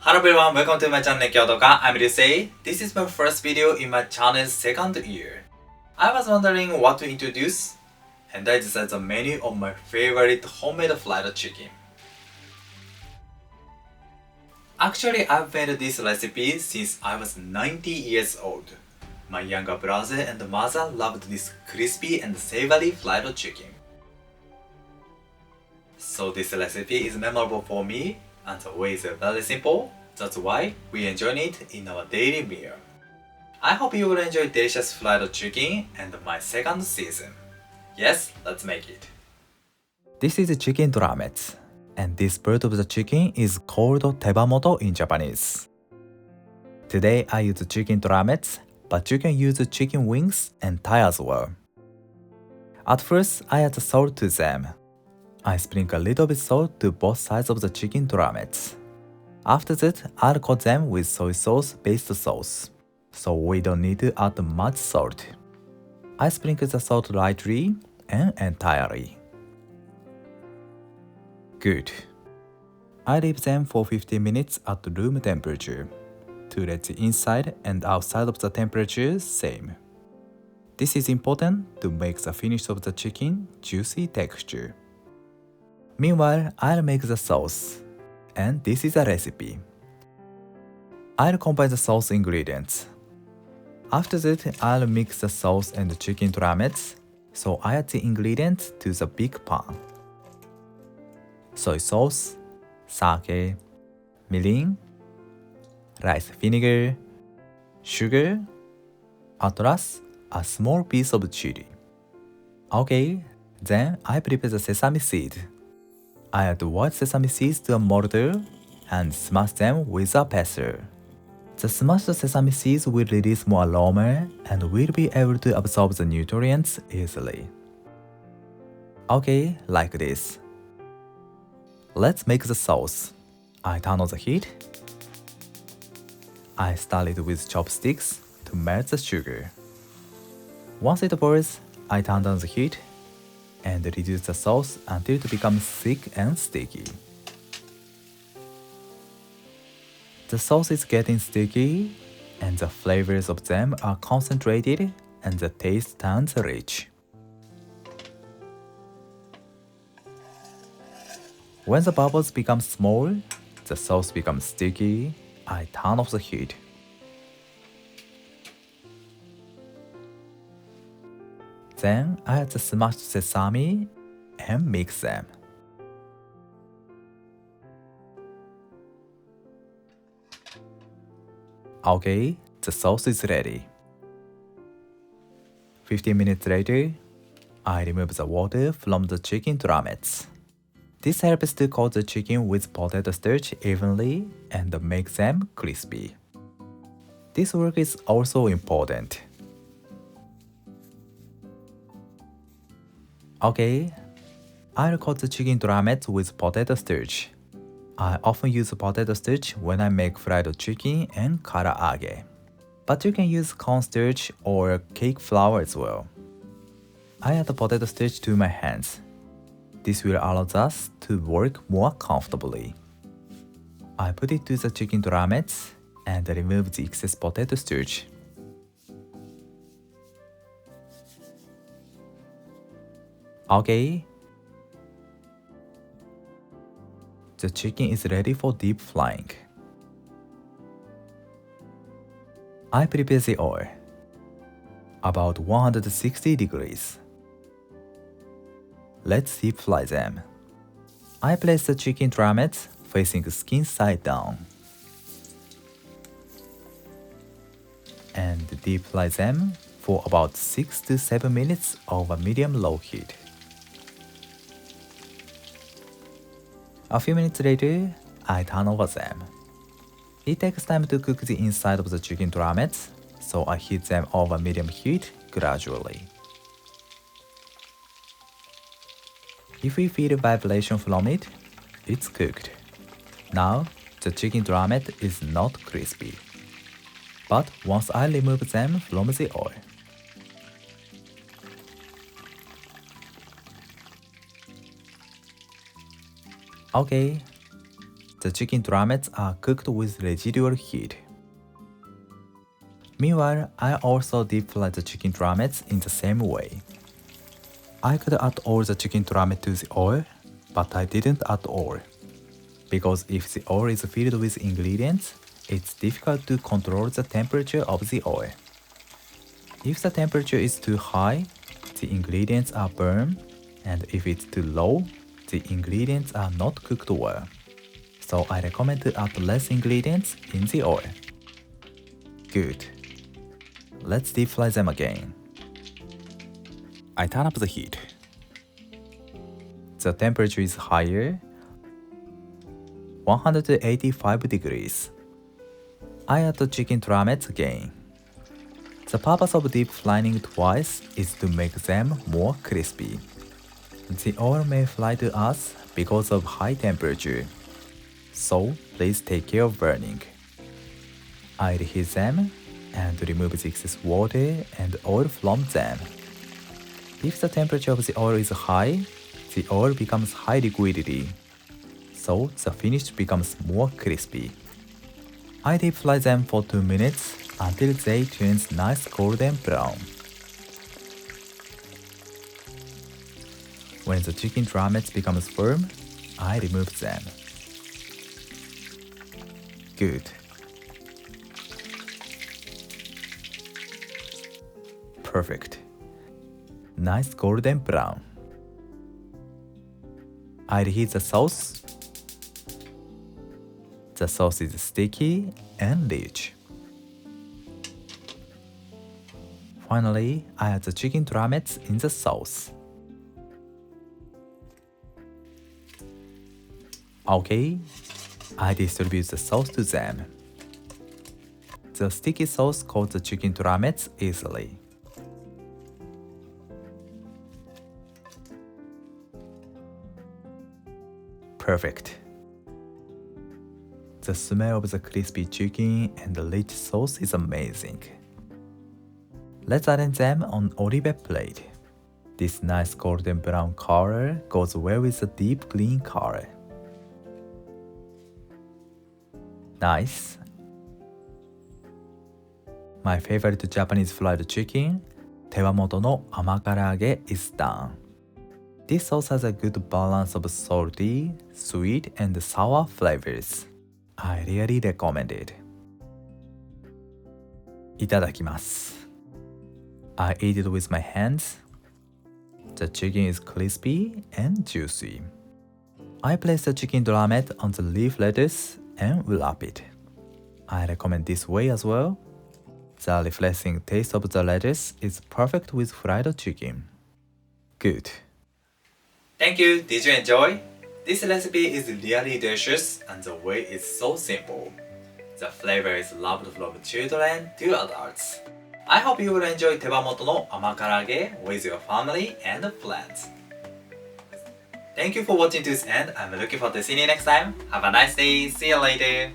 Hello everyone, welcome to my channel Kyotoka. I'm Ryusei. This is my first video in my channel's second year. I was wondering what to introduce, and I decided the menu of my favorite homemade fried chicken. Actually, I've made this recipe since I was 90 years old. My younger brother and mother loved this crispy and savory fried chicken. So this recipe is memorable for me, and the way is very simple. That's why we enjoy it in our daily meal. I hope you will enjoy delicious fried chicken and my second season. Yes, let's make it. This is chicken drumetts, and this part of the chicken is called tebamoto in Japanese. Today I use chicken drumetts, but you can use chicken wings and thigh as well. At first, I add salt to them. I sprinkle a little bit salt to both sides of the chicken drumetts. After that, I'll coat them with soy sauce based sauce, so we don't need to add much salt. I sprinkle the salt lightly and entirely. Good. I leave them for 15 minutes at room temperature to let the inside and outside of the temperature same. This is important to make the finish of the chicken juicy texture. Meanwhile, I'll make the sauce, and this is a recipe. I'll combine the sauce ingredients. After that, I'll mix the sauce and the chicken drumetts, so I add the ingredients to the big pan. Soy sauce, sake, mirin, rice vinegar, sugar, at last, a small piece of chili. Okay, then I prepare the sesame seed. I add white sesame seeds to a mortar and smash them with a pestle. The smashed sesame seeds will release more aroma and will be able to absorb the nutrients easily. Okay, like this. Let's make the sauce. I turn on the heat. I stir it with chopsticks to melt the sugar. Once it boils, I turn down the heat and reduce the sauce until it becomes thick and sticky. The sauce is getting sticky, and the flavors of them are concentrated, and the taste turns rich. When the bubbles become small, the sauce becomes sticky, I turn off the heat. Then I add the smashed sesame and mix them. Okay, the sauce is ready. 15 minutes later, I remove the water from the chicken drumetts. This helps to coat the chicken with potato starch evenly and make them crispy. This work is also important. Okay, I'll coat the chicken drumetts with potato starch. I often use potato starch when I make fried chicken and karaage. But you can use cornstarch or cake flour as well. I add the potato starch to my hands. This will allow us to work more comfortably. I put it to the chicken drumetts and remove the excess potato starch. Okay. The chicken is ready for deep frying. I prepare the oil, about 160 degrees. Let's deep fry them. I place the chicken drumetts facing skin side down and deep fry them for about 6 to 7 minutes over medium-low heat. A few minutes later, I turn over them. It takes time to cook the inside of the chicken drumetts, so I heat them over medium heat gradually. If we feel vibration from it, it's cooked. Now, the chicken drumette is not crispy. But once I remove them from the oil, okay, the chicken drumettes are cooked with residual heat. Meanwhile, I also deep fry the chicken drumettes in the same way. I could add all the chicken drumette to the oil, but I didn't add all. Because if the oil is filled with ingredients, it's difficult to control the temperature of the oil. If the temperature is too high, the ingredients are burned, and if it's too low, the ingredients are not cooked well. So I recommend to add less ingredients in the oil. Good. Let's deep fry them again. I turn up the heat. The temperature is higher, 185 degrees. I add the chicken drumettes again. The purpose of deep frying twice is to make them more crispy. The oil may fly to us because of high temperature, so please take care of burning. I reheat them and remove the excess water and oil from them. If the temperature of the oil is high, the oil becomes high liquidity, so the finish becomes more crispy. I deep fry them for 2 minutes until they turn nice golden brown. When the chicken drumettes becomes firm, I remove them. Good. Perfect. Nice golden brown. I reheat the sauce. The sauce is sticky and rich. Finally, I add the chicken drumettes in the sauce. Okay, I distribute the sauce to them. The sticky sauce coats the chicken drumettes easily. Perfect. The smell of the crispy chicken and the rich sauce is amazing. Let's arrange them on olive plate. This nice golden brown color goes well with the deep green color. Nice. My favorite Japanese fried chicken, 手羽元の甘唐揚げ is done. This sauce has a good balance of salty, sweet, and sour flavors. I really recommend it. いただきます。I eat it with my hands. The chicken is crispy and juicy. I place the chicken drumette on the leaf lettuce and wrap it. I recommend this way as well. The refreshing taste of the lettuce is perfect with fried chicken. Good. Thank you. Did you enjoy? This recipe is really delicious and the way is so simple. The flavor is loved from children to adults. I hope you will enjoy 手羽元の甘唐揚げ with your family and friends. Thank you for watching to this end. I'm looking forward to seeing you next time. Have a nice day. See you later.